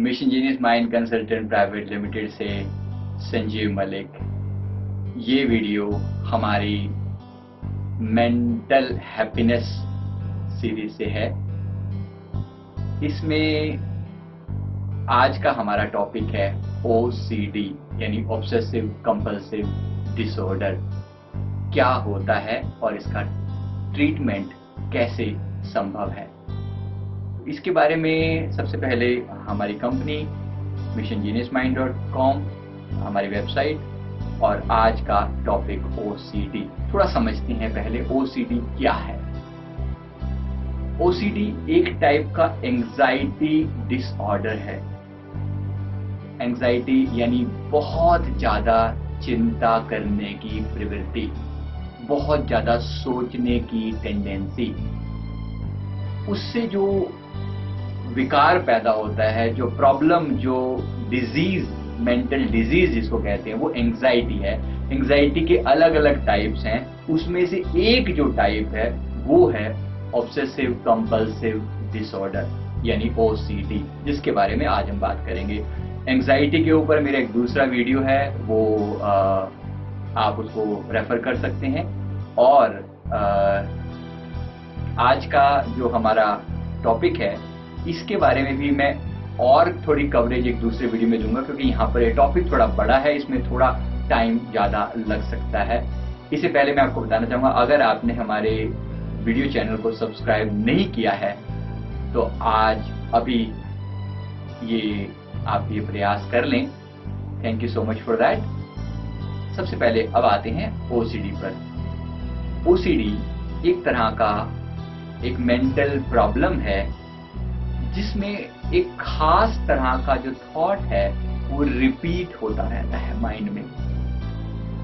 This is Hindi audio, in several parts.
Mission genius mind consultant private limited से संजीव मलिक। ये वीडियो हमारी मेंटल हैप्पीनेस सीरीज से है। इसमें आज का हमारा टॉपिक है OCD यानी ऑब्सेसिव कंपल्सिव डिसऑर्डर। क्या होता है और इसका ट्रीटमेंट कैसे संभव है, इसके बारे में सबसे पहले हमारी कंपनी missionGeniusMind.com हमारी वेबसाइट और आज का टॉपिक OCD। थोड़ा समझते हैं पहले OCD क्या है। OCD एक टाइप का एंजाइटी डिसऑर्डर है। एंजाइटी यानी बहुत ज्यादा चिंता करने की प्रवृत्ति, बहुत ज्यादा सोचने की टेंडेंसी। उससे जो विकार पैदा होता है, जो प्रॉब्लम, जो डिजीज, मेंटल डिजीज जिसको कहते हैं, वो एंजाइटी है। एंजाइटी के अलग अलग टाइप्स हैं, उसमें से एक जो टाइप है वो है ऑब्सेसिव कंपल्सिव डिसऑर्डर यानी OCD, जिसके बारे में आज हम बात करेंगे। एंजाइटी के ऊपर मेरा एक दूसरा वीडियो है, वो आप उसको रेफर कर सकते हैं। और आज का जो हमारा टॉपिक है इसके बारे में भी मैं और थोड़ी कवरेज एक दूसरे वीडियो में दूंगा, क्योंकि यहाँ पर ये टॉपिक थोड़ा बड़ा है, इसमें थोड़ा टाइम ज़्यादा लग सकता है। इससे पहले मैं आपको बताना चाहूँगा, अगर आपने हमारे वीडियो चैनल को सब्सक्राइब नहीं किया है तो आज अभी आप ये प्रयास कर लें। Thank you so much for that. सबसे पहले अब आते हैं OCD पर। OCD एक तरह का एक मेंटल प्रॉब्लम है जिसमें एक खास तरह का जो थॉट है वो रिपीट होता रहता है माइंड में।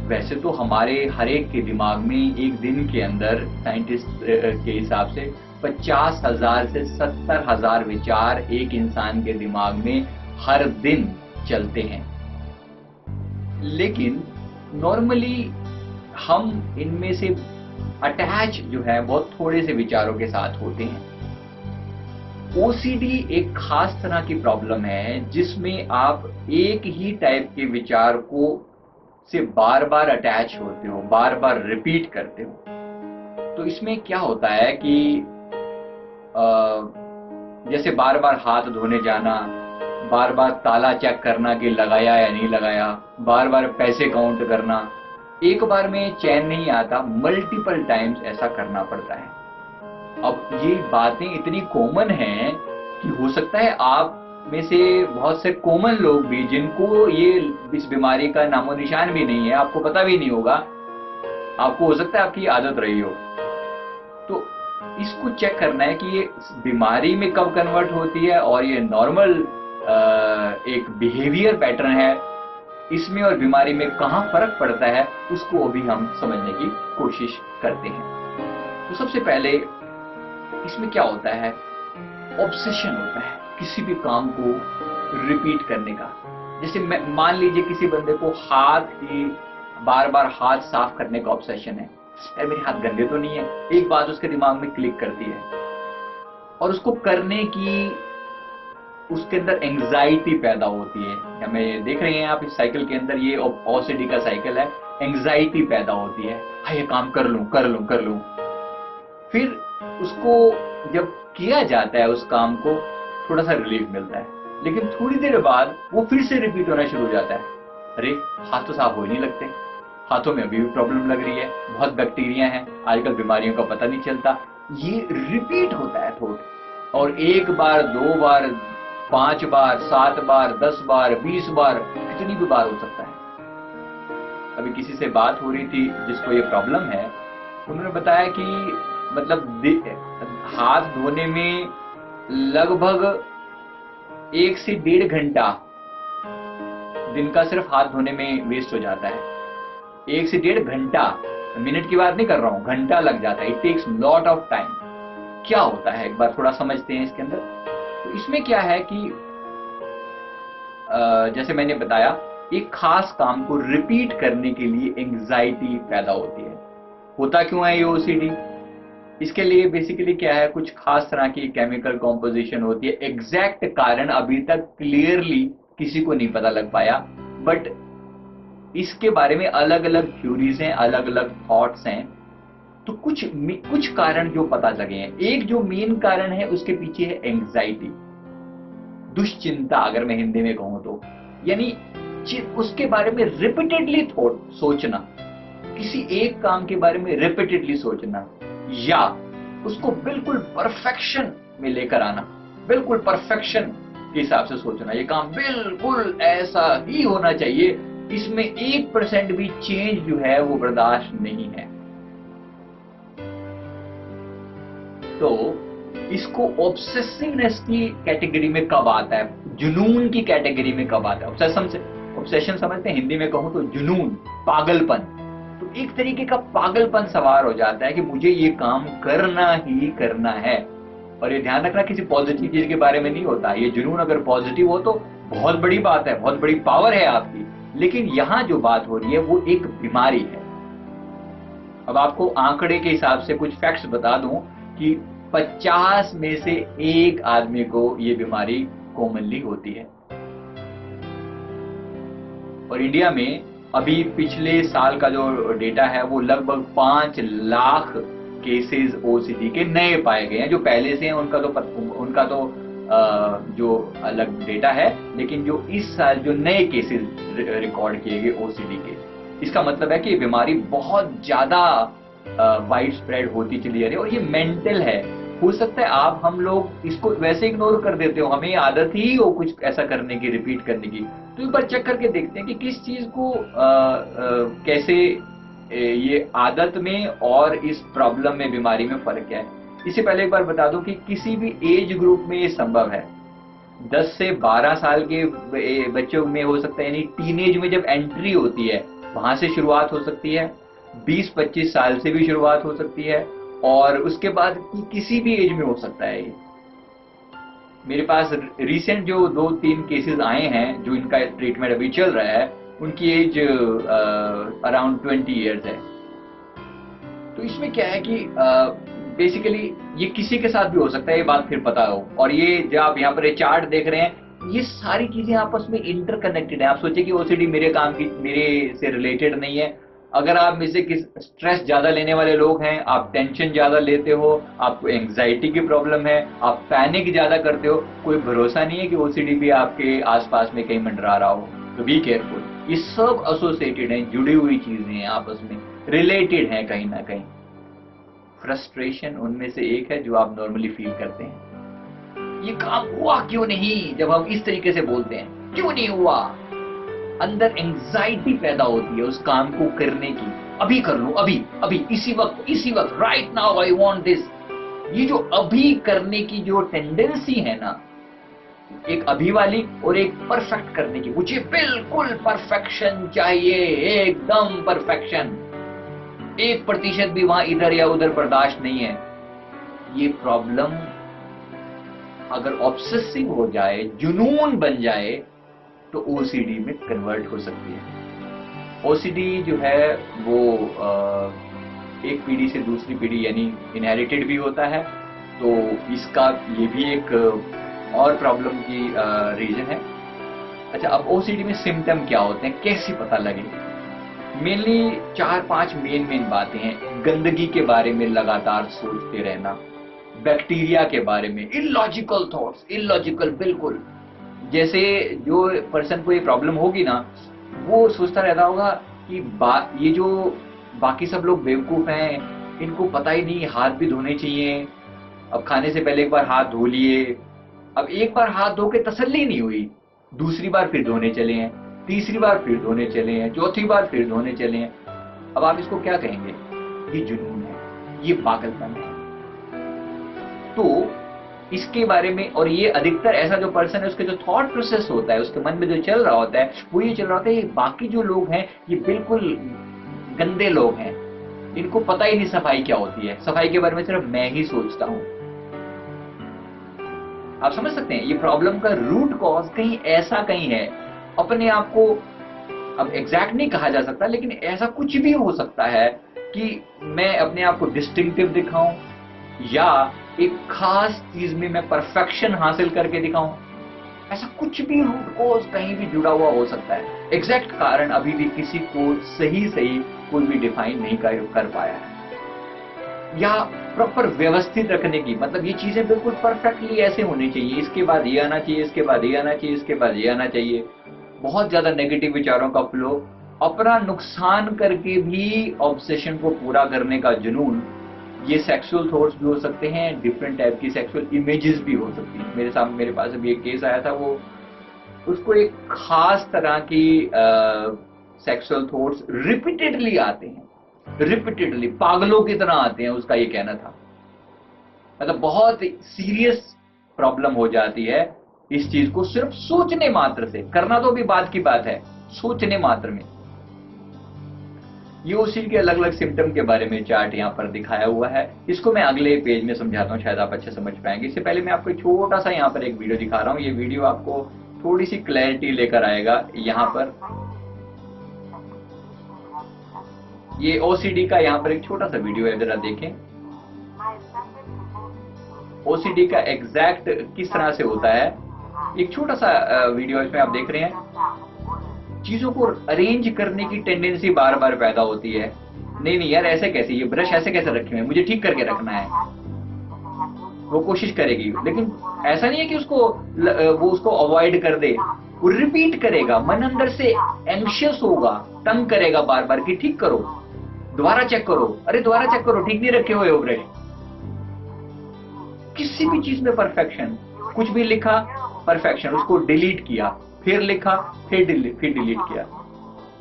वैसे तो हमारे हर एक के दिमाग में एक दिन के अंदर साइंटिस्ट के हिसाब से 50,000 से 70,000 विचार एक इंसान के दिमाग में हर दिन चलते हैं, लेकिन नॉर्मली हम इनमें से अटैच जो है बहुत थोड़े से विचारों के साथ होते हैं। OCD एक खास तरह की प्रॉब्लम है जिसमें आप एक ही टाइप के विचार को से बार बार अटैच होते हो, बार बार रिपीट करते हो। तो इसमें क्या होता है कि जैसे बार बार हाथ धोने जाना, बार बार ताला चेक करना कि लगाया या नहीं लगाया, बार बार पैसे काउंट करना, एक बार में चैन नहीं आता, मल्टीपल टाइम्स ऐसा करना पड़ता है। अब ये बातें इतनी कॉमन हैं कि हो सकता है आप में से बहुत से कॉमन लोग भी जिनको इस बीमारी का नामो निशान भी नहीं है, आपको पता भी नहीं होगा, आपको हो सकता है आपकी आदत रही हो। तो इसको चेक करना है कि ये बीमारी में कब कन्वर्ट होती है और ये नॉर्मल एक बिहेवियर पैटर्न है, इसमें और बीमारी में कहाँ फर्क पड़ता है, उसको अभी हम समझने की कोशिश करते हैं। तो सबसे पहले इसमें क्या होता है, ऑब्सेशन होता है किसी भी काम को रिपीट करने का। जैसे मान लीजिए किसी बंदे को बार बार हाथ साफ करने का ऑब्सेशन है। यार मेरे हाथ गंदे तो नहीं है, एक बात उसके दिमाग में क्लिक करती है और उसको करने की उसके अंदर एंजाइटी पैदा होती है। हमें देख रहे हैं आप इस साइकिल के अंदर, ये OCD का साइकिल है। एंजाइटी पैदा होती है, हाँ ये काम कर लूं कर लूं कर लूं। फिर उसको जब किया जाता है उस काम को, थोड़ा सा रिलीफ मिलता है, लेकिन थोड़ी देर बाद वो फिर से रिपीट होना शुरू हो जाता है। अरे हाथ तो साफ हो नहीं लगते, हाथों में अभी भी प्रॉब्लम लग रही है, बहुत बैक्टीरिया हैं, आजकल बीमारियों का पता नहीं चलता। ये रिपीट होता है थॉट, और एक बार, दो बार, 5 बार, 7 बार, 10 बार, 20 बार, कितनी भी बार हो सकता है। अभी किसी से बात हो रही थी जिसको ये प्रॉब्लम है, उन्होंने बताया कि मतलब हाथ धोने में लगभग 1 से 1.5 घंटा दिन का सिर्फ हाथ धोने में वेस्ट हो जाता है। 1 से 1.5 घंटा, मिनट की बात नहीं कर रहा हूं, घंटा लग जाता है। It takes lot of time. क्या होता है एक बार थोड़ा समझते हैं इसके अंदर। तो इसमें क्या है कि जैसे मैंने बताया, एक खास काम को रिपीट करने के लिए एंजाइटी पैदा होती है। होता क्यों है ये OCD? इसके लिए बेसिकली क्या है, कुछ खास तरह की केमिकल कॉम्पोजिशन होती है। एग्जैक्ट कारण अभी तक क्लियरली किसी को नहीं पता लग पाया, बट इसके बारे में अलग अलग थ्योरीज हैं, अलग अलग थॉट्स हैं। तो कुछ कारण जो पता लगे हैं, एक जो मेन कारण है उसके पीछे है एंग्जाइटी, दुश्चिंता, अगर मैं हिंदी में कहूं तो, यानी उसके बारे में रिपीटेडली थॉट सोचना, किसी एक काम के बारे में रिपीटेडली सोचना, या उसको बिल्कुल परफेक्शन में लेकर आना, बिल्कुल परफेक्शन के हिसाब से सोचना, ये काम बिल्कुल ऐसा ही होना चाहिए, इसमें 1% भी चेंज जो है वो बर्दाश्त नहीं है। तो इसको ऑब्सेसिवनेस की कैटेगरी में कब आता है, जुनून की कैटेगरी में कब आता है? ऑब्सेशन समझते हैं, हिंदी में कहूं तो जुनून, पागलपन। तो एक तरीके का पागलपन सवार हो जाता है कि मुझे ये काम करना ही करना है। और ये ध्यान रखना, किसी पॉजिटिव चीज के बारे में नहीं होता। ये जुनून अगर पॉजिटिव हो तो बहुत बड़ी बात है, बहुत बड़ी पावर है आपकी, लेकिन यहां जो बात हो रही है वो एक बीमारी है। अब आपको आंकड़े के हिसाब से कुछ फैक्ट्स बता दूं कि 50 में से एक आदमी को ये बीमारी कॉमनली होती है। और इंडिया में अभी पिछले साल का जो डेटा है वो लगभग 5 लाख केसेस ओसीडी के नए पाए गए हैं। जो पहले से हैं उनका तो जो अलग डेटा है, लेकिन जो इस साल जो नए केसेस रिकॉर्ड किए गए ओसीडी के, इसका मतलब है कि बीमारी बहुत ज्यादा वाइड स्प्रेड होती चली जा रही है। और ये मेंटल है। हो सकता है हम लोग इसको वैसे इग्नोर कर देते हो, हमें आदत ही हो कुछ ऐसा करने की, रिपीट करने की। तो एक बार चेक करके देखते हैं कि किस चीज को कैसे ये आदत में और इस प्रॉब्लम में, बीमारी में फर्क क्या है। इससे पहले एक बार बता दूं कि किसी भी एज ग्रुप में ये संभव है। 10 से 12 साल के बच्चों में हो सकता है, यानी टीनेज में जब एंट्री होती है वहां से शुरुआत हो सकती है। 20-25 साल से भी शुरुआत हो सकती है, और उसके बाद किसी भी एज में हो सकता है। ये मेरे पास रिसेंट जो 2-3 केसेस आए हैं, जो इनका ट्रीटमेंट अभी चल रहा है, उनकी एज अराउंड 20 ईयर्स है। तो इसमें क्या है कि बेसिकली ये किसी के साथ भी हो सकता है, ये बात फिर पता हो। और ये जो आप यहाँ पर चार्ट देख रहे हैं, ये सारी चीजें आपस में इंटरकनेक्टेड है। आप सोचिए कि ओसीडी मेरे से रिलेटेड नहीं है। अगर आप में से स्ट्रेस ज्यादा लेने वाले लोग हैं, आप टेंशन ज्यादा लेते हो, आपको एंग्जाइटी की प्रॉब्लम है, आप पैनिक ज्यादा करते हो, कोई भरोसा नहीं है कि ओसीडी भी आपके आसपास में कहीं मंडरा रहा हो। तो बी केयरफुल। ये सब एसोसिएटेड हैं, जुड़ी हुई चीजें हैं, आपस में रिलेटेड हैं कहीं ना कहीं। फ्रस्ट्रेशन उनमें से एक है जो आप नॉर्मली फील करते हैं। ये काम हुआ क्यों नहीं, जब हम इस तरीके से बोलते हैं, क्यों नहीं हुआ, अंदर एंग्जाइटी पैदा होती है उस काम को करने की। अभी कर लूं, अभी अभी इसी वक्त, right now I want this. ये जो अभी करने की जो टेंडेंसी है ना, एक अभी वाली और एक परफेक्ट करने की, मुझे बिल्कुल परफेक्शन चाहिए, एकदम परफेक्शन, 1% भी वहां इधर या उधर बर्दाश्त नहीं है। ये प्रॉब्लम अगर ऑब्सेसिव हो जाए, जुनून बन जाए, तो ओसीडी में कन्वर्ट हो सकती है। ओसीडी जो है वो एक पीढ़ी से दूसरी पीढ़ी यानी इनहेरिटेड भी होता है। तो इसका ये भी एक और प्रॉब्लम की रीजन है। अच्छा, अब ओसीडी में सिम्टम क्या होते हैं, कैसे पता लगे? मेनली 4-5 मेन बातें हैं। गंदगी के बारे में लगातार सोचते रहना, बैक्टीरिया के बारे में, इलॉजिकल थॉट्स, इलॉजिकल बिल्कुल। जैसे जो पर्सन को ये प्रॉब्लम होगी ना, वो सोचता रहता होगा कि ये जो बाकी सब लोग बेवकूफ हैं, इनको पता ही नहीं हाथ भी धोने चाहिए। अब खाने से पहले एक बार हाथ धो लिए, अब एक बार हाथ धो के तसल्ली नहीं हुई, दूसरी बार फिर धोने चले हैं, तीसरी बार फिर धोने चले हैं, चौथी बार फिर धोने चले हैं। अब आप इसको क्या कहेंगे? ये जुनून है, ये पागलपन है। तो इसके बारे में, और ये अधिकतर ऐसा जो पर्सन है, उसके जो थॉट प्रोसेस होता है, उसके मन में जो चल रहा होता है, वो ये चल रहा होता है, ये बाकी जो लोग हैं ये बिल्कुल गंदे लोग हैं, इनको पता ही नहीं सफाई क्या होती है, सफाई के बारे में सिर्फ मैं ही सोचता हूं। आप समझ सकते हैं, ये प्रॉब्लम का रूट कॉज कहीं ऐसा कहीं है। अपने आप को अब एग्जैक्ट नहीं कहा जा सकता, लेकिन ऐसा कुछ भी हो सकता है कि मैं अपने आप को डिस्टिंक्टिव दिखाऊं, या एक खास चीज में मैं परफेक्शन हासिल करके दिखाऊं। ऐसा कुछ भी रूट कॉज कहीं भी जुड़ा हुआ हो सकता है। एग्जैक्ट कारण अभी भी किसी को सही सही कोई भी डिफाइन नहीं कर पाया है। या प्रॉपर व्यवस्थित रखने की, मतलब ये चीजें बिल्कुल परफेक्टली ऐसे होनी चाहिए, इसके बाद ये आना चाहिए, इसके बाद ये आना चाहिए, इसके बाद ये आना चाहिए। बहुत ज्यादा नेगेटिव विचारों का फ्लो, अपना नुकसान करके भी ऑब्सेशन को पूरा करने का जुनून। ये सेक्सुअल थॉट्स भी हो सकते हैं, डिफरेंट टाइप की सेक्सुअल इमेजेस भी हो सकती हैं। मेरे पास अभी एक केस आया था, वो उसको एक खास तरह की सेक्सुअल थॉट्स रिपीटेडली आते हैं, रिपीटेडली पागलों की तरह आते हैं, उसका ये कहना था। मतलब बहुत सीरियस प्रॉब्लम हो जाती है इस चीज को सिर्फ सोचने मात्र से, करना तो भी बात की बात है, सोचने मात्र में। ये उसी के अलग अलग सिम्टम के बारे में चार्ट यहाँ पर दिखाया हुआ है। इसको मैं अगले पेज में समझाता हूँ, शायद आप अच्छे समझ पाएंगे। इससे पहले मैं आपको एक छोटा सा यहाँ पर एक वीडियो दिखा रहा हूँ। ये वीडियो आपको थोड़ी सी क्लैरिटी लेकर आएगा। यहाँ पर ये ओसीडी का यहाँ पर एक छोटा सा वीडियो है, जरा देखें। ओसीडी का एग्जैक्ट किस तरह से होता है, एक छोटा सा वीडियो इसमें आप देख रहे हैं। चीजों को अरेंज करने की टेंडेंसी बार बार पैदा होती है। नहीं नहीं यार, ऐसे कैसे, ये ब्रश ऐसे कैसे रखे हुए हैं, मुझे ठीक करके रखना है। वो कोशिश करेगी, लेकिन ऐसा नहीं है कि वो उसको अवॉइड कर दे, वो रिपीट करेगा, मन अंदर से एंग्शियस होगा, तंग करेगा बार बार कि ठीक करो, दोबारा चेक करो, अरे दोबारा चेक करो, ठीक नहीं रखे हुए हो ब्रश। किसी भी चीज में परफेक्शन, कुछ भी लिखा परफेक्शन, उसको डिलीट किया, फिर लिखा, फिर डिलीट किया।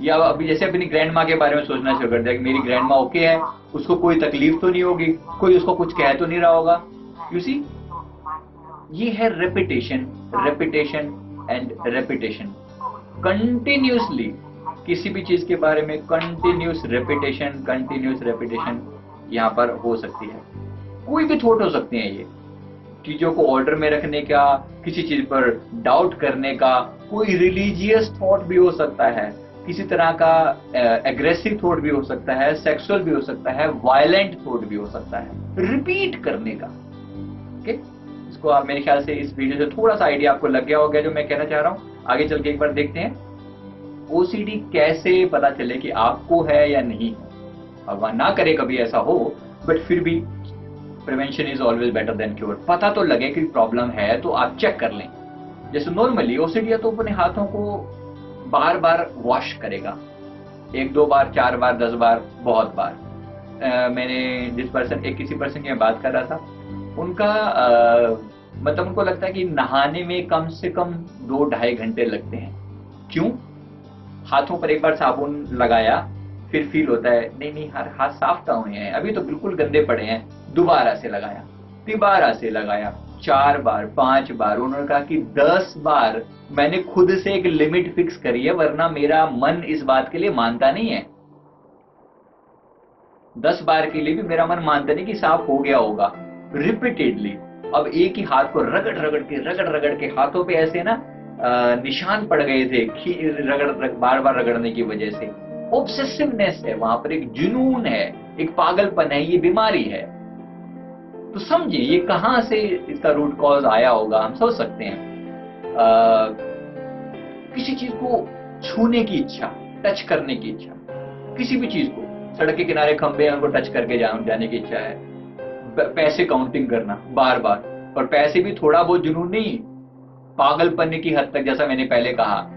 या अभी जैसे अपनी ग्रैंड माँ के बारे में सोचना शुरू कर दिया कि मेरी ग्रैंड माँ ओके है, उसको कोई तकलीफ तो नहीं होगी, कोई उसको कुछ कह तो नहीं रहा होगा। यू सी, ये है repetition, repetition and repetition. Continuously किसी भी चीज के बारे में कंटिन्यूस रेपिटेशन यहाँ पर हो सकती है। कोई भी थॉट हो सकते हैं ये, चीजों को ऑर्डर में रखने का, किसी चीज पर डाउट करने का, कोई रिलीजियस थॉट भी हो सकता है, किसी तरह का एग्रेसिव थॉट भी हो सकता है, सेक्सुअल भी हो सकता है, वायलेंट थॉट भी हो सकता है, रिपीट करने का। ओके, इसको आप मेरे ख्याल से इस वीडियो से थोड़ा सा आइडिया आपको लग गया होगा जो मैं कहना चाह रहा हूँ। आगे चल के एक बार देखते हैं ओसीडी कैसे पता चले कि आपको है या नहीं है। भगवान ना करे कभी ऐसा हो, बट फिर भी prevention is always better than cure. पता तो लगे कि प्रॉब्लम है तो आप चेक कर लें। जैसे नॉर्मली ओसीडी तो अपने हाथों को बार बार वॉश करेगा, 1-2 बार, 4 बार, 10 बार, बहुत बार। मैंने किसी पर्सन की मैं बात कर रहा था, उनका मतलब उनको लगता है कि नहाने में कम से कम 2-2.5 घंटे लगते हैं। क्यों? हाथों पर एक बार साबुन लगाया, फिर फील होता है नहीं नहीं हाथ साफ तो हुए हैं, अभी तो बिल्कुल गंदे पड़े हैं, दोबारा से लगाया, तिबारा से लगाया, 4 बार, 5 बार। उन्होंने कहा कि 10 बार मैंने खुद से एक लिमिट फिक्स करी है, वरना मेरा मन इस बात के लिए मानता नहीं है। 10 बार के लिए भी मेरा मन मानता नहीं कि साफ हो गया होगा। रिपीटेडली अब एक ही हाथ को रगड़ के हाथों पे ऐसे ना निशान पड़ गए थे बार बार रगड़ने की वजह से। ऑब्सेसिवनेस है वहां पर, एक जुनून है, एक पागलपन है, ये बीमारी है। तो समझिए ये कहां से इसका रूट कॉज आया होगा। हम सोच सकते हैं किसी चीज को छूने की इच्छा, टच करने की इच्छा, किसी भी चीज को, सड़क के किनारे खंबे हैं उनको टच करके जाने की इच्छा है। पैसे काउंटिंग करना बार बार, और पैसे भी थोड़ा बहुत जुनून नहीं, पागलपन की हद तक। जैसा मैंने पहले कहा,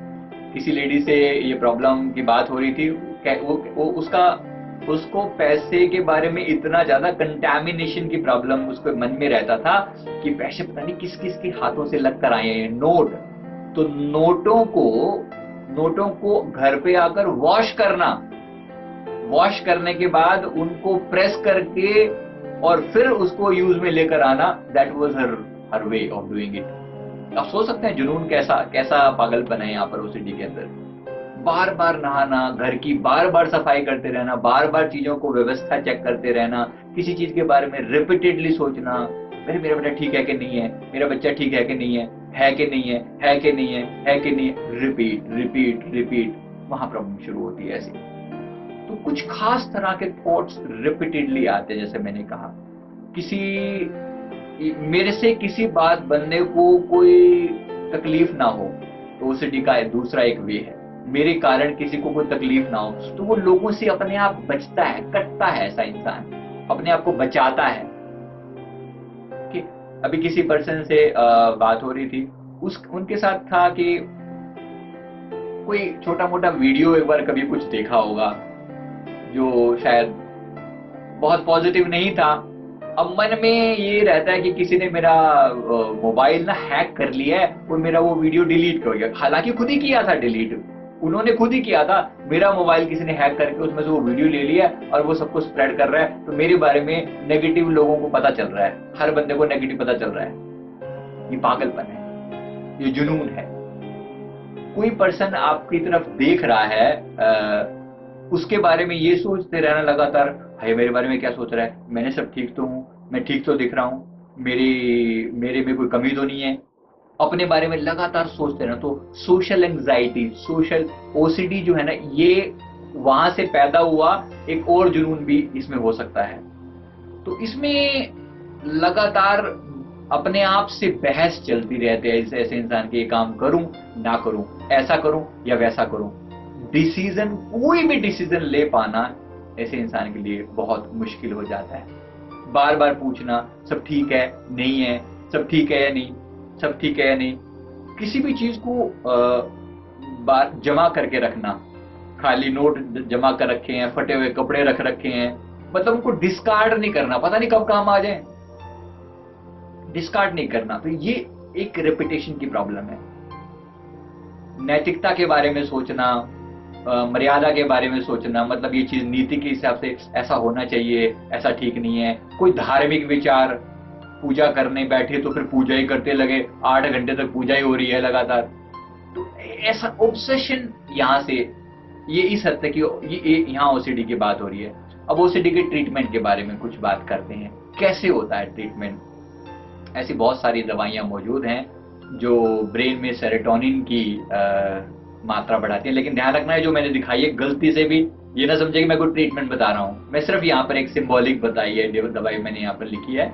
किसी लेडी से ये प्रॉब्लम की बात हो रही थी, वो उसको पैसे के बारे में इतना ज्यादा कंटैमिनेशन की प्रॉब्लम उसको मन में रहता था कि पैसे पता नहीं किस किस के हाथों से लग कर आए हैं, नोट। तो नोटों को घर पे आकर वॉश करना, वॉश करने के बाद उनको प्रेस करके और फिर उसको यूज में लेकर आना, that was her way of doing it. आप सोच सकते हैं जुनून कैसा पागलपन है यहाँ पर ओसीडी के अंदर। बार बार नहाना, घर की बार बार सफाई करते रहना, बार बार चीजों को व्यवस्था चेक करते रहना, किसी चीज के बारे में रिपीटेडली सोचना, मेरा बेटा ठीक है कि नहीं है, मेरा बच्चा ठीक है कि नहीं है कि नहीं है, है कि नहीं है, है कि नहीं है, रिपीट, वहां प्रॉब्लम शुरू होती है ऐसी। तो कुछ खास तरह के थॉट्स रिपीटेडली आते हैं, जैसे मैंने कहा। किसी मेरे से किसी बात बनने को कोई तकलीफ ना हो, तो ओसीडी का दूसरा एक वे है। मेरे कारण किसी को कोई तकलीफ ना हो, तो वो लोगों से अपने आप बचता है, कटता है। ऐसा इंसान अपने आप को बचाता है कि अभी किसी पर्सन से बात हो रही थी, उनके साथ था कि कोई छोटा मोटा वीडियो एक बार कभी कुछ देखा होगा जो शायद बहुत पॉजिटिव नहीं था। अब मन में ये रहता है कि किसी ने मेरा मोबाइल ना हैक कर लिया है और मेरा वो वीडियो डिलीट कर गया। हालांकि खुद ही किया था डिलीट, उन्होंने खुद ही किया था। मेरा मोबाइल किसी ने हैक करके उसमें से वो वीडियो ले लिया और वो सबको स्प्रेड कर रहा है, तो मेरे बारे में नेगेटिव लोगों को पता चल रहा है, हर बंदे को नेगेटिव पता चल रहा है। ये पागलपन है, ये जुनून है। कोई पर्सन आपकी तरफ देख रहा है, उसके बारे में ये सोचते रहना लगातार, भाई मेरे बारे में क्या सोच रहा है, मैंने सब ठीक तो हूँ, मैं ठीक तो दिख रहा हूँ, मेरे में कोई कमी तो नहीं है, अपने बारे में लगातार सोचते रहना। तो सोशल एंग्जाइटी, सोशल ओसीडी जो है ना, ये वहां से पैदा हुआ। एक और जुनून भी इसमें हो सकता है। तो इसमें लगातार अपने आप से बहस चलती रहती है ऐसे इंसान के, ये काम करूं ना करूं, ऐसा करूं या वैसा करूं। डिसीजन, कोई भी डिसीजन ले पाना ऐसे इंसान के लिए बहुत मुश्किल हो जाता है। बार बार पूछना, सब ठीक है नहीं है, सब ठीक है या नहीं, सब ठीक है या नहीं। किसी भी चीज को बार जमा करके रखना, खाली नोट जमा कर रखे हैं, फटे हुए कपड़े रख रखे हैं, मतलब उनको डिस्कार्ड नहीं करना, पता नहीं कब काम आ जाए, डिस्कार्ड नहीं करना। तो ये एक रेपुटेशन की प्रॉब्लम है। नैतिकता के बारे में सोचना, मर्यादा के बारे में सोचना, मतलब ये चीज नीति के हिसाब से ऐसा होना चाहिए, ऐसा ठीक नहीं है। कोई धार्मिक विचार, पूजा करने बैठे तो फिर पूजा ही करते लगे, 8 घंटे तक पूजा ही हो रही है लगातार। तो ऐसा ऑब्सेशन यहाँ से, ये इस हद तक ये यहाँ ओसीडी की बात हो रही है। अब ओसीडी के ट्रीटमेंट के बारे में कुछ बात करते हैं, कैसे होता है ट्रीटमेंट। ऐसी बहुत सारी दवाइयां मौजूद हैं जो ब्रेन में सेरोटोनिन की मात्रा बढ़ाती है। लेकिन ध्यान रखना है, जो मैंने दिखाई है गलती से भी ये ना समझे कि मैं कोई ट्रीटमेंट बता रहा हूँ। मैं सिर्फ यहाँ पर एक सिंबॉलिक बताई है दवाई मैंने यहाँ पर लिखी है।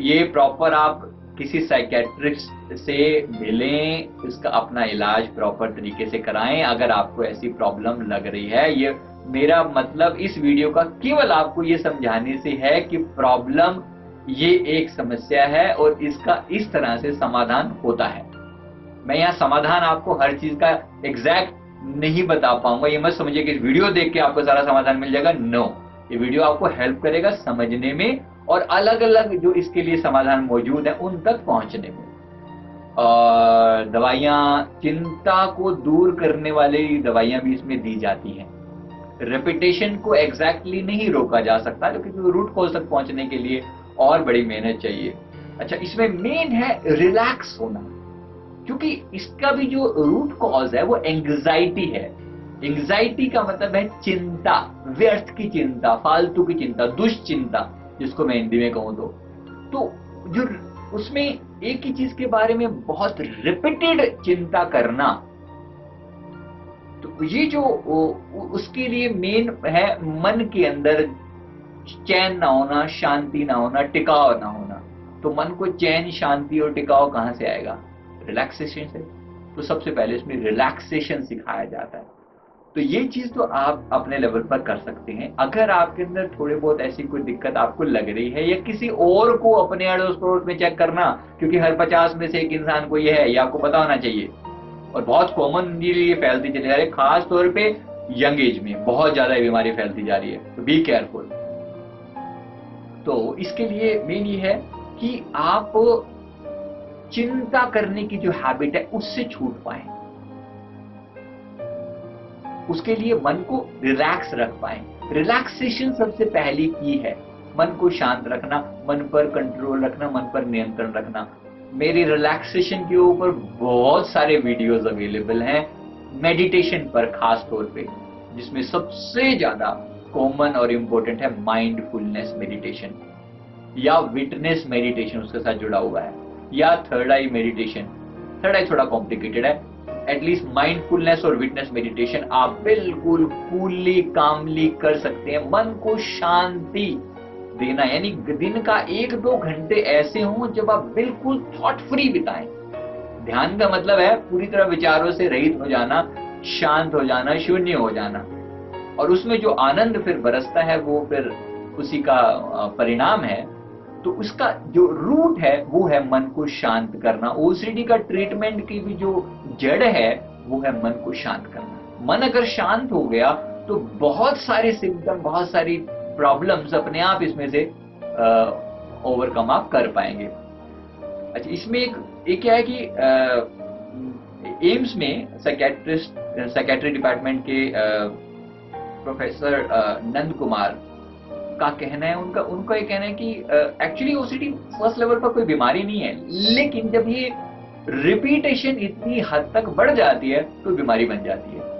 ये प्रॉपर आप किसी साइकेट्रिस्ट से मिलें, इसका अपना इलाज प्रॉपर तरीके से कराएं अगर आपको ऐसी प्रॉब्लम लग रही है। ये मेरा मतलब इस वीडियो का केवल आपको ये समझाने से है कि प्रॉब्लम ये एक समस्या है और इसका इस तरह से समाधान होता है। मैं यहाँ समाधान आपको हर चीज का एग्जैक्ट नहीं बता पाऊंगा। ये मत समझिए कि वीडियो देख के आपको सारा समाधान मिल जाएगा। नो, ये वीडियो आपको हेल्प करेगा समझने में और अलग अलग जो इसके लिए समाधान मौजूद है उन तक पहुंचने में। और दवाइयां, चिंता को दूर करने वाली दवाइयां भी इसमें दी जाती हैं। रेपिटेशन को एग्जैक्टली नहीं रोका जा सकता, क्योंकि रूट कॉज तक पहुंचने के लिए और बड़ी मेहनत चाहिए। अच्छा, इसमें मेन है रिलैक्स होना, क्योंकि इसका भी जो रूट कॉज है वो एंग्जाइटी है। एंग्जाइटी का मतलब है चिंता, व्यर्थ की चिंता, फालतू की चिंता, दुश्चिंता जिसको मैं हिंदी में कहूं तो जो उसमें एक ही चीज के बारे में बहुत रिपीटेड चिंता करना, तो ये जो उसके लिए मेन है मन के अंदर चैन ना होना, शांति ना होना, टिकाव ना होना। तो मन को चैन, शांति और टिकाव कहां से आएगा? रिलैक्सेशन से। तो सबसे पहले इसमें रिलैक्सेशन सिखाया जाता है। तो ये चीज तो आप अपने लेवल पर कर सकते हैं। अगर आपके अंदर थोड़ी बहुत ऐसी कोई दिक्कत आपको लग रही है, या किसी और को अपने अड़ोस पड़ोस में चेक करना, क्योंकि हर 50 में से एक इंसान को ये है, ये आपको पता होना चाहिए और बहुत कॉमन ये फैलती चली जा रही है। खास तौर पे यंग एज में बहुत ज्यादा बीमारी फैलती जा रही है, तो बी केयरफुल। तो इसके लिए मेन ये है कि आप चिंता करने की जो हैबिट है उससे छूट पाए, उसके लिए मन को रिलैक्स रख पाए। रिलैक्सेशन सबसे पहली की है, मन को शांत रखना, मन पर कंट्रोल रखना, मन पर नियंत्रण रखना। मेरी रिलैक्सेशन के ऊपर बहुत सारे वीडियोस अवेलेबल हैं, मेडिटेशन पर खास तौर पे, जिसमें सबसे ज्यादा कॉमन और इंपॉर्टेंट है माइंडफुलनेस मेडिटेशन या विटनेस मेडिटेशन, उसके साथ जुड़ा हुआ है, या थर्ड आई मेडिटेशन। थर्ड आई थोड़ा कॉम्प्लिकेटेड है। एटलीस्ट माइंडफुलनेस और विटनेस मेडिटेशन आप बिल्कुल कूलली, कामली कर सकते हैं। मन को शांति देना, यानी दिन का 1-2 घंटे ऐसे हों जब आप बिल्कुल थॉट फ्री बिताएं। ध्यान का मतलब है पूरी तरह विचारों से रहित हो जाना, शांत हो जाना, शून्य हो जाना, और उसमें जो आनंद फिर बरसता है वो फिर उसी का परिणाम है। तो उसका जो रूट है वो है मन को शांत करना। ओसीडी का ट्रीटमेंट की भी जो जड़ है वो है मन को शांत करना। मन अगर शांत हो गया तो बहुत सारे सिम्टम, बहुत सारी प्रॉब्लम्स अपने आप इसमें से ओवरकम आप कर पाएंगे। अच्छा, इसमें एक क्या है कि एम्स में साइकेट्री डिपार्टमेंट के प्रोफेसर नंद कुमार का कहना है, उनका ये कहना है कि एक्चुअली ओसीडी फर्स्ट लेवल पर कोई बीमारी नहीं है, लेकिन जब ये रिपीटेशन इतनी हद तक बढ़ जाती है तो बीमारी बन जाती है।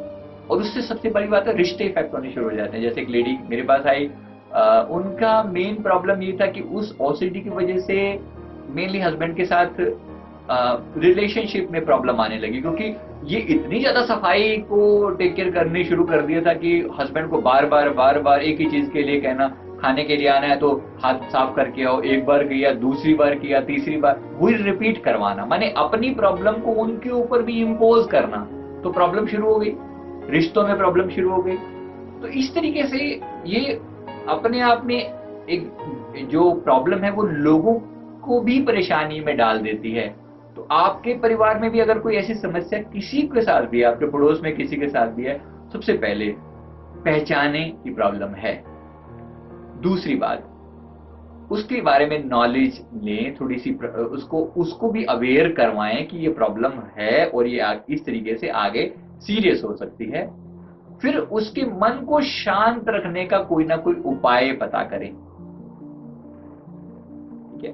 और उससे सबसे बड़ी बात है, रिश्ते इफेक्ट होने शुरू हो जाते हैं। जैसे एक लेडी मेरे पास आई, उनका मेन प्रॉब्लम ये था कि उस ओसीडी की वजह से मेनली हस्बैंड के साथ रिलेशनशिप में प्रॉब्लम आने लगी, क्योंकि ये इतनी ज्यादा सफाई को टेक केयर करनी शुरू कर दिया था कि हस्बैंड को बार बार एक ही चीज के लिए कहना, खाने के लिए आना है तो हाथ साफ करके आओ, एक बार किया, दूसरी बार किया, तीसरी बार वही रिपीट करवाना, माने अपनी प्रॉब्लम को उनके ऊपर भी इम्पोज करना। तो प्रॉब्लम शुरू हो गई, रिश्तों में प्रॉब्लम शुरू हो गई। तो इस तरीके से ये अपने आप में एक जो प्रॉब्लम है वो लोगों को भी परेशानी में डाल देती है। तो आपके परिवार में भी अगर कोई ऐसी समस्या किसी के साथ भी है, आपके पड़ोस में किसी के साथ भी है, सबसे पहले पहचाने की प्रॉब्लम है। दूसरी बात, उसके बारे में नॉलेज लें, थोड़ी सी उसको भी अवेयर करवाएं कि ये प्रॉब्लम है और ये इस तरीके से आगे सीरियस हो सकती है। फिर उसके मन को शांत रखने का कोई ना कोई उपाय पता करें।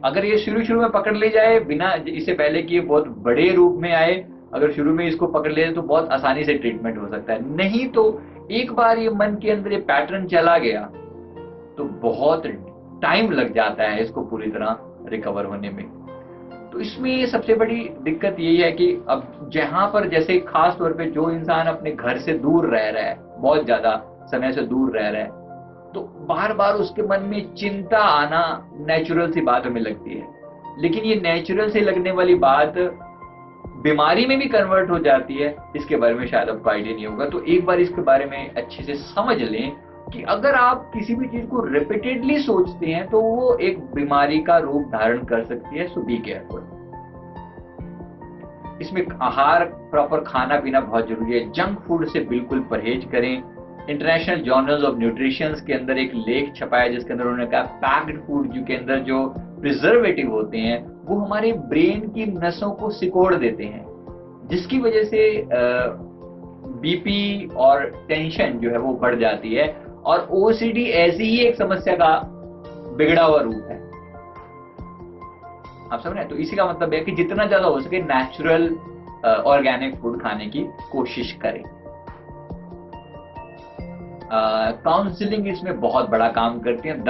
अगर ये शुरू में पकड़ ले जाए, बिना इससे पहले कि ये बहुत बड़े रूप में आए, अगर शुरू में इसको पकड़ ले तो बहुत आसानी से ट्रीटमेंट हो सकता है। नहीं तो एक बार ये मन के अंदर ये पैटर्न चला गया तो बहुत टाइम लग जाता है इसको पूरी तरह रिकवर होने में। तो इसमें सबसे बड़ी दिक्कत यही है कि अब जहां पर जैसे खास तौर पे जो इंसान अपने घर से दूर रह रहा है, बहुत ज्यादा समय से दूर रह रहा है, तो बार बार उसके मन में चिंता आना नेचुरल सी बात हमें लगती है। लेकिन ये नेचुरल से लगने वाली बात बीमारी में भी कन्वर्ट हो जाती है, इसके बारे में शायद आपको आइडिया नहीं होगा। तो एक बार इसके बारे में अच्छे से समझ लें कि अगर आप किसी भी चीज को रिपीटेडली सोचते हैं तो वो एक बीमारी का रूप धारण कर सकती है। सो बी केयरफुल। इसमें आहार, प्रॉपर खाना पीना बहुत जरूरी है। जंक फूड से बिल्कुल परहेज करें। इंटरनेशनल जर्नल्स ऑफ न्यूट्रिशन के अंदर एक लेख छपा है जिसके अंदर उन्होंने कहा पैक्ड फूड के अंदर जो प्रिजर्वेटिव होते हैं वो हमारे ब्रेन की नसों को सिकोड़ देते हैं, जिसकी वजह से बीपी और टेंशन जो है वो बढ़ जाती है। और ओसीडी ऐसी ही एक समस्या का बिगड़ा हुआ रूप है। आप समझ रहे हैं? तो इसी का मतलब है कि जितना ज्यादा हो सके नेचुरल ऑर्गेनिक फूड खाने की कोशिश करें। काउंसलिंग इसमें बहुत बड़ा काम करती है।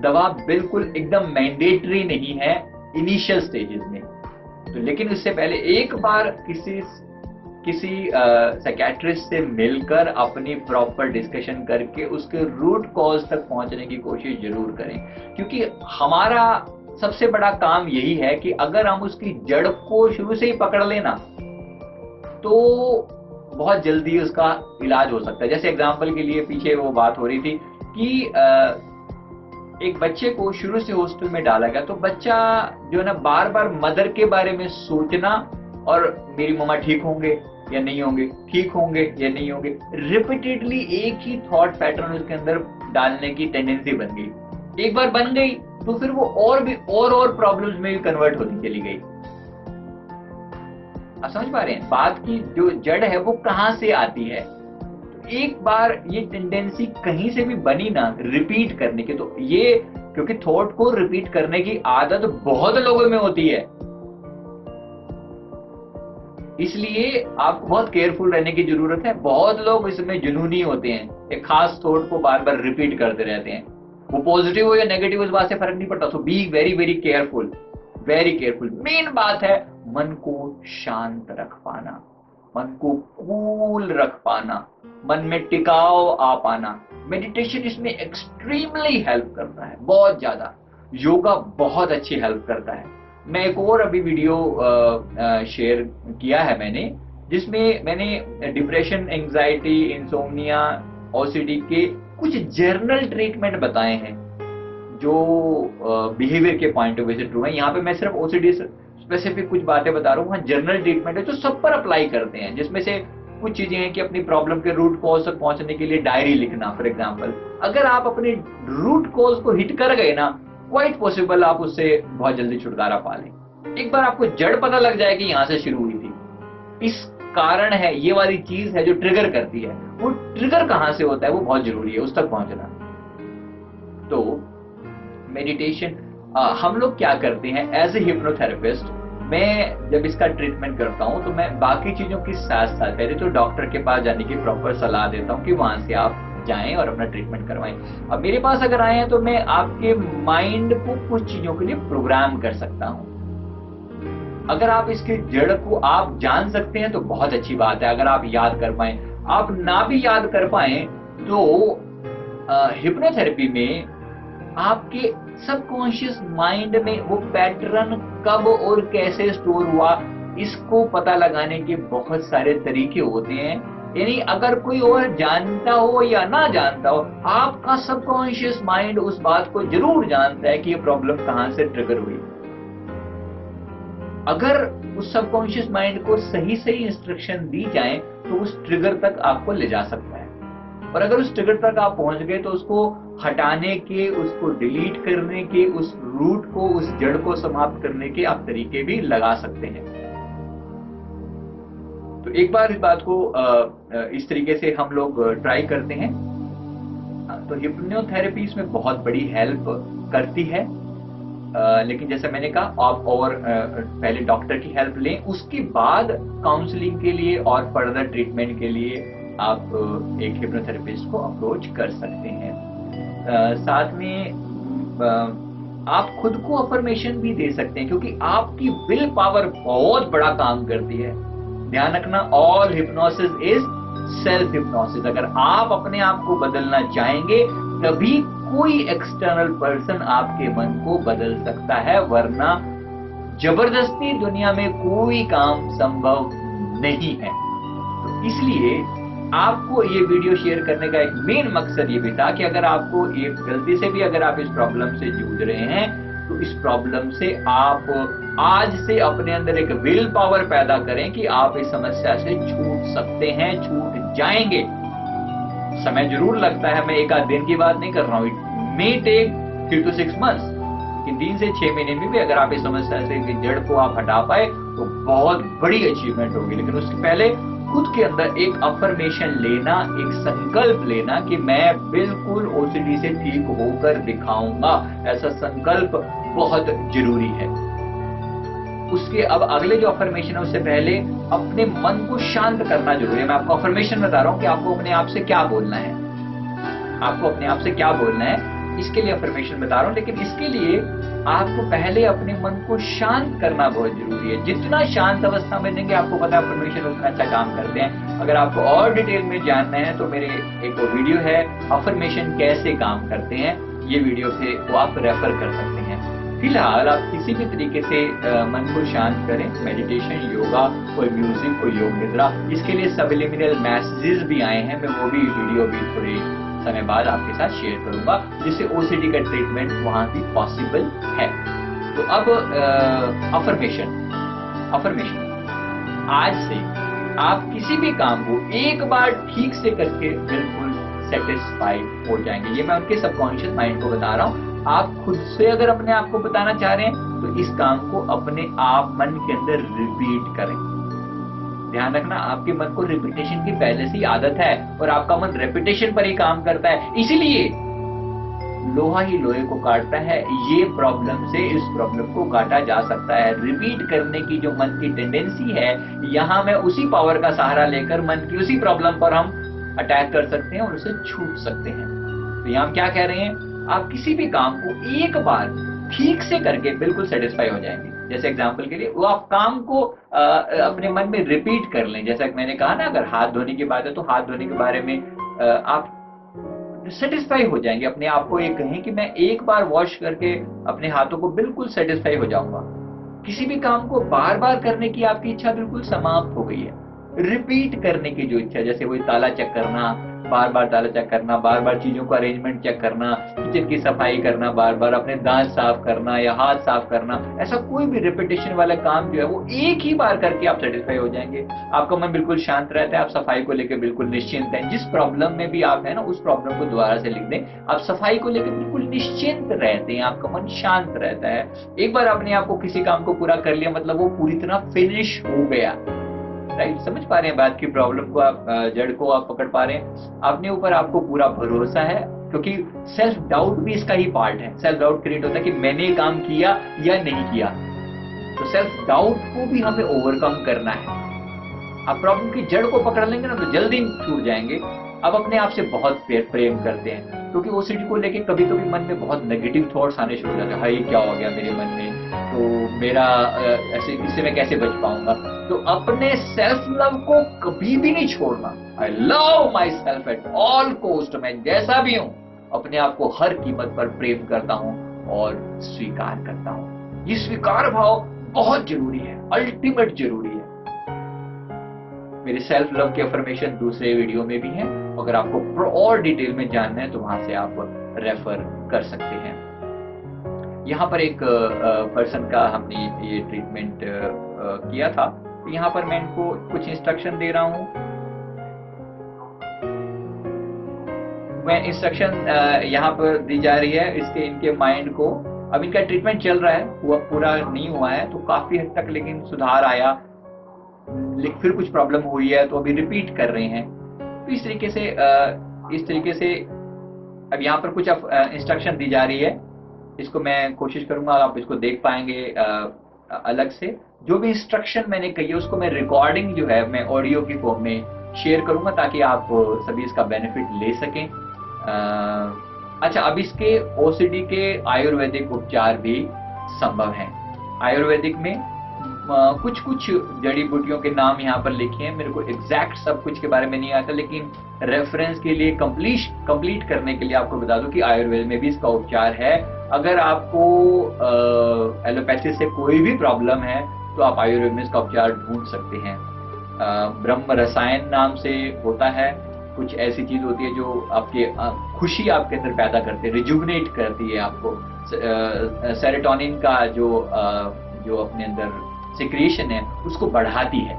दवा बिल्कुल एकदम मैंडेटरी नहीं है इनिशियल स्टेजेस में। तो लेकिन इससे पहले एक बार किसी साइकियाट्रिस्ट से मिलकर अपनी प्रॉपर डिस्कशन करके उसके रूट कॉज तक पहुंचने की कोशिश जरूर करें, क्योंकि हमारा सबसे बड़ा काम यही है कि अगर हम उसकी जड़ को शुरू से ही पकड़ लेना तो बहुत जल्दी उसका इलाज हो सकता है। जैसे एग्जांपल के लिए पीछे वो बात हो रही थी कि एक बच्चे को शुरू से हॉस्टल में डाला गया, तो बच्चा जो है ना बार बार मदर के बारे में सोचना और मेरी मम्मा ठीक होंगे या नहीं होंगे, ठीक होंगे या नहीं होंगे, रिपीटेडली एक ही थॉट पैटर्न उसके अंदर डालने की टेंडेंसी बन गई। एक बार बन गई तो फिर वो और भी और प्रॉब्लम्स में कन्वर्ट होती चली गई। आप समझ पा रहे हैं बात की जो जड़ है वो कहां से आती है? तो एक बार ये टेंडेंसी कहीं से भी बनी ना रिपीट करने की, तो ये क्योंकि थॉट को रिपीट करने की आदत बहुत लोगों में होती है, इसलिए आपको बहुत केयरफुल रहने की जरूरत है। बहुत लोग इसमें जुनूनी होते हैं, एक खास थॉट को बार बार रिपीट करते रहते हैं, वो पॉजिटिव हो या नेगेटिव उस बात से फर्क नहीं पड़ता। So be very very careful, very careful. Main बात है मन को शांत रख पाना, मन को कूल रख पाना, मन में टिकाव आ पाना। मेडिटेशन इसमें एक्सट्रीमली हेल्प करता है, बहुत ज्यादा। योगा बहुत अच्छी हेल्प करता है। मैं एक और अभी वीडियो शेयर किया है मैंने, जिसमें मैंने डिप्रेशन, एंजाइटी, इंसोम्निया, ओसीडी के कुछ जर्नल ट्रीटमेंट बताए हैं जो बिहेवियर के पॉइंट ऑफ व्यू से ट्रू है। यहाँ पे मैं सिर्फ ओसीडी स्पेसिफिक कुछ बातें बता रहा हूँ, वहाँ जर्नल ट्रीटमेंट है जो सब पर अप्लाई करते हैं, जिसमें से कुछ चीजें हैं कि अपनी प्रॉब्लम के रूट कॉज तक पहुंचने के लिए डायरी लिखना, फॉर एग्जाम्पल। अगर आप अपने रूट कॉज को हिट कर गए ना, क्वाइट पॉसिबल आप उससे बहुत जल्दी छुटकारा पा लें। एक बार आपको जड़ पता लग जाए कि यहाँ से शुरू हुई थी, इस कारण है, ये वाली चीज है जो ट्रिगर करती है, वो ट्रिगर कहां से होता है वो बहुत जरूरी है, उस तक पहुंचना। तो मेडिटेशन हम लोग क्या करते हैं एज ए हिप्नोथेरेपिस्ट, मैं जब इसका ट्रीटमेंट करता हूं तो मैं बाकी चीजों के साथ साथ पहले तो डॉक्टर के पास जाने की प्रॉपर सलाह देता हूं कि वहां से आप जाएं और अपना ट्रीटमेंट करवाएं। अब मेरे पास अगर आए हैं तो मैं आपके माइंड को कुछ चीजों के लिए प्रोग्राम कर सकता हूं। अगर आप इसके जड़ को आप जान सकते हैं तो बहुत अच्छी बात है, अगर आप याद कर पाए। आप ना भी याद कर पाए तो हिप्नोथेरेपी में आपके सबकॉन्शियस माइंड में वो पैटर्न कब और कैसे स्टोर हुआ, इसको पता लगाने के बहुत सारे तरीके होते हैं। यानी अगर कोई और जानता हो या ना जानता हो, आपका सबकॉन्शियस माइंड उस बात को जरूर जानता है कि ये प्रॉब्लम कहां से ट्रिगर हुई। अगर उस सबकॉन्शियस माइंड को सही सही इंस्ट्रक्शन दी जाए तो उस ट्रिगर तक आपको ले जा सकता है। और अगर उस ट्रिगर तक आप पहुंच गए तो उसको हटाने के, उसको डिलीट करने के, उस रूट को, उस जड़ को समाप्त करने के आप तरीके भी लगा सकते हैं। तो एक बार इस बात को इस तरीके से हम लोग ट्राई करते हैं। तो हिप्नोथेरेपी इसमें बहुत बड़ी हेल्प करती है, लेकिन जैसे मैंने कहा आप और पहले डॉक्टर की हेल्प लें, उसके बाद काउंसलिंग के लिए और फर्दर ट्रीटमेंट के लिए आप एक हिप्नोथेरेपिस्ट को अप्रोच कर सकते हैं। साथ में आप खुद को अफर्मेशन भी दे सकते हैं, क्योंकि आपकी विल पावर बहुत बड़ा काम करती है। ध्यान रखना, all hypnosis is self hypnosis. अगर आप अपने आप को बदलना चाहेंगे तभी कोई एक्सटर्नल पर्सन आपके मन को बदल सकता है, वरना जबरदस्ती दुनिया में कोई काम संभव नहीं है। तो इसलिए आपको ये वीडियो शेयर करने का एक मेन मकसद ये भी था कि अगर आपको एक गलती से भी अगर आप इस प्रॉब्लम से जूझ रहे हैं तो इस प्रॉब्लम से आप आज से अपने अंदर एक विल पावर पैदा करें कि आप इस समस्या से छूट सकते हैं, छूट जाएंगे। समय जरूर लगता है, मैं एक आध दिन की बात नहीं कर रहा हूँ, it may take 3 to 6 months, कि 3 से 6 महीने में भी अगर आप इस समस्या से जड़ को आप हटा पाए तो बहुत बड़ी अचीवमेंट होगी। लेकिन उसके पहले खुद के अंदर एक अफर्मेशन लेना, एक संकल्प लेना कि मैं बिल्कुल ओसीडी से ठीक होकर दिखाऊंगा, ऐसा संकल्प बहुत जरूरी है। उसके अब अगले जो अफर्मेशन है उससे पहले अपने मन को शांत करना जरूरी है। मैं आपको अफर्मेशन बता रहा हूं कि आपको अपने आप से क्या बोलना है, आपको अपने आप से क्या बोलना है, इसके लिए अफर्मेशन बता रहा हूं। लेकिन इसके लिए आपको पहले अपने मन को शांत करना बहुत जरूरी है। जितना शांत अवस्था में देंगे, आपको पता है अफर्मेशन उतना अच्छा काम करते हैं। अगर आपको और डिटेल में जानना है तो मेरे एक वीडियो है अफर्मेशन कैसे काम करते हैं, ये वीडियो से वो आप रेफर कर सकते हैं। फिलहाल आप किसी भी तरीके से मन को शांत करें, मेडिटेशन, योगा, कोई म्यूजिक, कोई योग निद्रा, इसके लिए सबलिमिनल मैसेजेस भी आए हैं, मैं वो भी वीडियो भी थोड़ी समय बाद आपके साथ शेयर करूंगा, जिससे ओसीडी का ट्रीटमेंट वहां भी पॉसिबल है। तो अब अफर्मेशन आज से आप किसी भी काम को एक बार ठीक से करके बिल्कुल सेटिस्फाइड हो जाएंगे। ये मैं उनके सबकॉन्शियस माइंड को बता रहा हूँ। आप खुद से अगर अपने आप को बताना चाह रहे हैं तो इस काम को अपने आप मन के अंदर रिपीट करें। ध्यान रखना, आपके मन को रिपीटेशन की पहले से ही आदत है और आपका मन रेपिटेशन पर ही काम करता है, इसलिए लोहा ही लोहे को काटता है। ये प्रॉब्लम से इस प्रॉब्लम को काटा जा सकता है। रिपीट करने की जो मन की टेंडेंसी है, यहाँ में उसी पावर का सहारा लेकर मन की उसी प्रॉब्लम पर हम अटैक कर सकते हैं और उसे छूट सकते हैं। तो यहाँ हम क्या कह रहे हैं, आप किसी भी काम को एक बार ठीक से करके बिल्कुल सेटिस्फाई हो जाएंगे। जैसे एग्जांपल के लिए वो आप काम को अपने मन में रिपीट कर लें। जैसा मैंने कहा ना, अगर हाथ धोने की बात है तो हाथ धोने के बारे में आप सेटिस्फाई हो जाएंगे अपने आप को। एक कहें कि मैं एक बार वॉश करके अपने हाथों को बिल्कुल सेटिस्फाई हो जाऊंगा। किसी भी काम को बार बार करने की आपकी इच्छा बिल्कुल समाप्त हो गई है। रिपीट करने की जो इच्छा, जैसे वही ताला चेक करना, बार बार ताला चेक करना, बार बार चीजों का अरेंजमेंट चेक करना, किचन की सफाई करना, बार बार अपने दांत साफ करना या हाथ साफ करना, ऐसा कोई भी रिपीटेशन वाला काम जो है वो एक ही बार करके आप सेटिस्फाई हो जाएंगे। आपका मन बिल्कुल शांत रहता है, आप सफाई को लेकर बिल्कुल निश्चिंत हैं। जिस प्रॉब्लम में भी आप हैं ना, उस प्रॉब्लम को दोबारा से लिख दें। आप सफाई को लेकर बिल्कुल निश्चिंत रहते हैं, आपका मन शांत रहता है। एक बार अपने आप को किसी काम को पूरा कर लिया मतलब वो पूरी तरह फिनिश हो गया। राइट, समझ पा रहे हैं बात की, प्रॉब्लम को आप जड़ को आप पकड़ पा रहे हैं। अपने ऊपर आपको पूरा भरोसा है, क्योंकि सेल्फ डाउट भी इसका ही पार्ट है। सेल्फ डाउट क्रिएट होता है कि मैंने काम किया या नहीं किया, तो सेल्फ डाउट को भी हमें ओवरकम करना है। आप प्रॉब्लम की जड़ को पकड़ लेंगे ना तो जल्दी छूट जाएंगे। अब अपने आप से बहुत प्रेम करते हैं, क्योंकि ओसीडी को लेके कभी कभी मन में बहुत नेगेटिव थॉट्स आने शुरू हो जाते हैं। हाय क्या हो गया मेरे मन में, तो मेरा ऐसे इससे मैं कैसे बच पाऊंगा। तो अपने सेल्फ लव को कभी भी नहीं छोड़ना। I love myself at all cost. मैं जैसा भी हूं अपने आप को हर कीमत पर प्रेम करता हूं और स्वीकार करता हूं। ये स्वीकार भाव बहुत जरूरी है, अल्टीमेट जरूरी है। मेरे सेल्फ लव के अफर्मेशन दूसरे वीडियो में भी हैं। अगर आपको और डिटेल में जानना है तो वहां से आप रेफर कर सकते हैं। यहाँ पर एक पर्सन का हमने ये ट्रीटमेंट किया था, तो यहाँ पर मैं इनको कुछ इंस्ट्रक्शन दे रहा हूँ। मैं इंस्ट्रक्शन यहाँ पर दी जा रही है इसके इनके माइंड को। अब इनका ट्रीटमेंट चल रहा है, हुआ पूरा नहीं हुआ है, तो काफी हद तक लेकिन सुधार आया। लेकिन फिर कुछ प्रॉब्लम हुई है तो अभी रिपीट कर रहे हैं। तो इस तरीके से अब यहाँ पर कुछ इंस्ट्रक्शन दी जा रही है। इसको मैं कोशिश करूंगा आप इसको देख पाएंगे अलग से। जो भी इंस्ट्रक्शन मैंने कही है उसको मैं रिकॉर्डिंग जो है मैं ऑडियो की फॉर्म में शेयर करूंगा ताकि आप सभी इसका बेनिफिट ले सकें। अच्छा, अब इसके ओसीडी के आयुर्वेदिक उपचार भी संभव हैं। आयुर्वेदिक में कुछ कुछ जड़ी बूटियों के नाम यहाँ पर लिखे हैं। मेरे को एग्जैक्ट सब कुछ के बारे में नहीं आता, लेकिन रेफरेंस के लिए कंप्लीट करने के लिए आपको बता दूं कि आयुर्वेद में भी इसका उपचार है। अगर आपको एलोपैथी से कोई भी प्रॉब्लम है तो आप आयुर्वेद में इसका उपचार ढूंढ सकते हैं। ब्रह्म रसायन नाम से होता है। कुछ ऐसी चीज होती है जो आपके खुशी आपके अंदर पैदा करती है, रिजुवनेट करती है आपको। सेरोटोनिन का जो अपने अंदर सिक्रिएशन है उसको बढ़ाती है।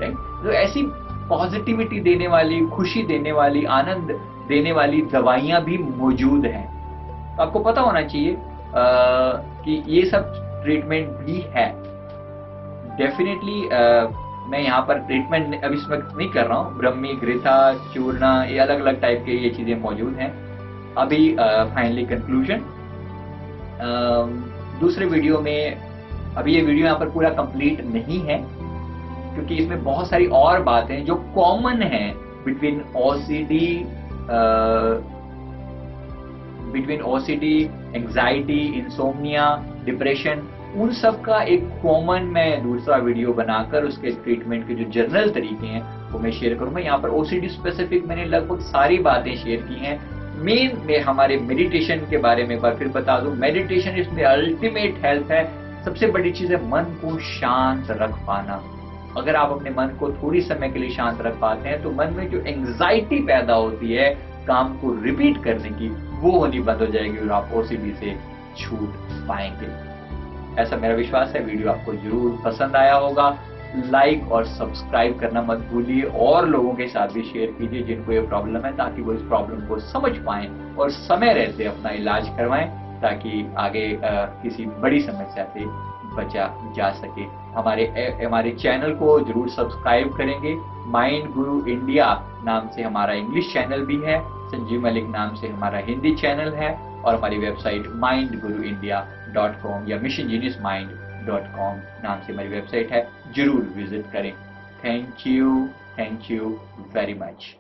राइट, तो ऐसी पॉजिटिविटी देने वाली, खुशी देने वाली, आनंद देने वाली दवाइयां भी मौजूद हैं। तो आपको पता होना चाहिए कि ये सब ट्रीटमेंट भी है। डेफिनेटली मैं यहाँ पर ट्रीटमेंट अभी इस वक्त नहीं कर रहा हूँ। ब्रह्मी, घृता, चूर्णा, ये अलग अलग टाइप के ये चीजें मौजूद हैं। अभी फाइनली कंक्लूजन दूसरे वीडियो में। अभी ये वीडियो यहाँ पर पूरा कंप्लीट नहीं है क्योंकि इसमें बहुत सारी और बातें जो कॉमन हैं between OCD, anxiety, insomnia, depression, उन सब का एक कॉमन मैं दूसरा वीडियो बनाकर उसके ट्रीटमेंट के जो जनरल तरीके हैं वो मैं शेयर करूंगा। यहाँ पर ओसीडी स्पेसिफिक मैंने लगभग सारी बातें शेयर की हैं। मेन में हमारे मेडिटेशन के बारे में एक बार फिर बता दूं, मेडिटेशन इसमें अल्टीमेट हेल्थ है। सबसे बड़ी चीज है मन को शांत रख पाना। अगर आप अपने मन को थोड़ी समय के लिए शांत रख पाते हैं तो मन में जो एंजाइटी पैदा होती है काम को रिपीट करने की, वो होनी बंद हो जाएगी और आप ओसीडी से छूट पाएंगे। ऐसा मेरा विश्वास है। वीडियो आपको जरूर पसंद आया होगा। लाइक और सब्सक्राइब करना मत भूलिए और लोगों के साथ भी शेयर कीजिए जिनको ये प्रॉब्लम है, ताकि वो इस प्रॉब्लम को समझ पाएं और समय रहते अपना इलाज करवाएं, ताकि आगे किसी बड़ी समस्या से बचा जा सके। हमारे चैनल को जरूर सब्सक्राइब करेंगे। माइंड गुरु इंडिया नाम से हमारा इंग्लिश चैनल भी है, संजीव मलिक नाम से हमारा हिंदी चैनल है, और हमारी वेबसाइट mindguruindia.com या missionGeniusMind.com नाम से हमारी वेबसाइट है। जरूर विजिट करें। Thank you very much.